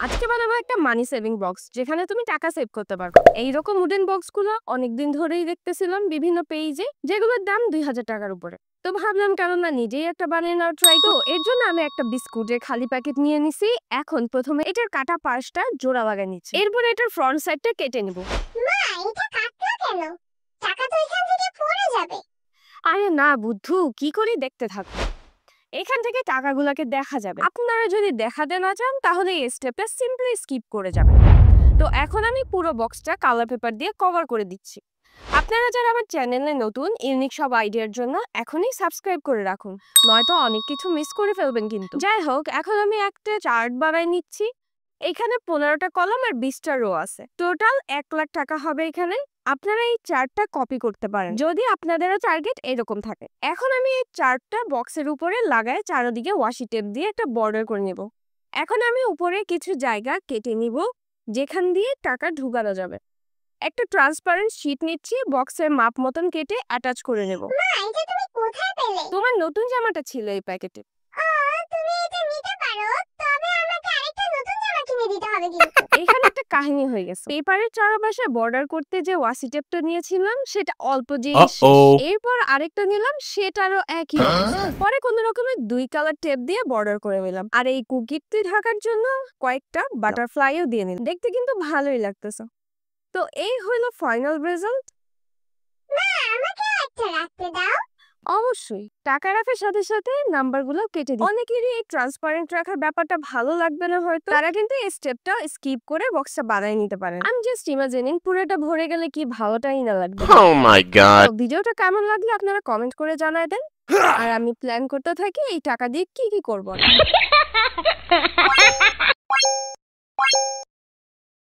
আজকে বানাবো একটা মানি সেভিং বক্স যেখানে তুমি টাকা সেভ করতে পারবে। এইরকম উডেন বক্সগুলো অনেকদিন ধরেই দেখতেছিলাম বিভিন্ন পেজে, যেগুলোর দাম 2000 টাকার উপরে। তো ভাবলাম কেননা নিজেই একটা বানিয়ে নেওয়ার ট্রাই। তো এর জন্য আমি একটা বিস্কুটের খালি প্যাকেট নিয়ে নিছি। এখন প্রথমে এটার কাটা পাশটা জোড়া লাগাই নিচ্ছি, এরপর এটার ফ্রন্ট সাইডটা কেটে নিব। মা, এটা কাটলো কেন? টাকা তো এখান থেকে পড়ে যাবে। আরে না বুদ্ধু, কি করে দেখতে থাকো, এখান থেকে টাকাগুলোকে দেখা যাবে। আপনারা যদি দেখাতে না চান তাহলে এই স্টেপটা সিম্পলি স্কিপ করে যাবেন। তো এখন আমি পুরো বক্সটা কালার পেপার দিয়ে কভার করে দিচ্ছি। আপনারা যারা আমার চ্যানেলে নতুন, ইউনিক সব আইডিয়ার জন্য এখনই সাবস্ক্রাইব করে রাখুন, নয়তো অনেক কিছু মিস করে ফেলবেন কিন্তু। যাই হোক, এখন আমি একটা চার্ট বানাই নিচ্ছি। এখানে 15টা কলাম আর 20টা রো আছে, টোটাল 1 লাখ টাকা হবে এখানে। আপনারা এই চার্টটা কপি করতে পারেন যদি আপনাদেরও টার্গেট এরকম থাকে। এখন আমি এই চার্টটা বক্সের উপরে লাগায় চারদিকে ওয়াশি টেপ দিয়ে একটা বর্ডার করে নেব। এখন আমি উপরে কিছু জায়গা কেটে নিব যেখান দিয়ে টাকা ঢুকানো যাবে। একটা ট্রান্সপারেন্ট শীট নিচ্ছি, বক্সের মাপ মতন কেটে অ্যাটাচ করে নেব। মা, এটা তুমি কোথায় পেলে? তোমার নতুন জামাটা ছিল এই প্যাকেটে। তুমি এটা নিতে পারো, তবে আমাকে আরেকটা নতুন জামা কিনে দিতে হবে কিন্তু। এখানে একটা কাহিনী হয়ে গেছে। পেপারের চারপাশে বর্ডার করতে যে ওয়াশি টেপটা নিয়েছিলাম সেটা অল্প জিনিস, এরপর আরেকটা নিলাম, সেটারও একই অবস্থা। পরে কোন রকমে 2 কালার টেপ দিয়ে বর্ডার করে নিলাম, আর এই কুকিটি ঢাকার জন্য কয়েকটা বাটারফ্লাইও দিয়ে নিলাম। দেখতে কিন্তু ভালোই লাগতেছে। তো এই হলো ফাইনাল রেজাল্ট। মা, আমাকে একটা রাখতে দাও। অবশ্যই, টাকা রাখার সাথে সাথে নাম্বারগুলো কেটে দিই। অনেকেরই এই ট্রান্সপারেন্ট রাখার ব্যাপারটা ভালো লাগবে না হয়তো, তারা কিন্তু এই স্টেপটা স্কিপ করে বক্সটা বানাই নিতে পারেন। আমি জাস্ট ইমাজিনিং পুরোটা ভরে গেলে কি ভালোটাই না লাগবে। Oh my god. তো ভিডিওটা কেমন লাগলো আপনারা কমেন্ট করে জানাই দেন, আর আমি প্ল্যান করতে থাকি এই টাকা দিয়ে কি কি করব।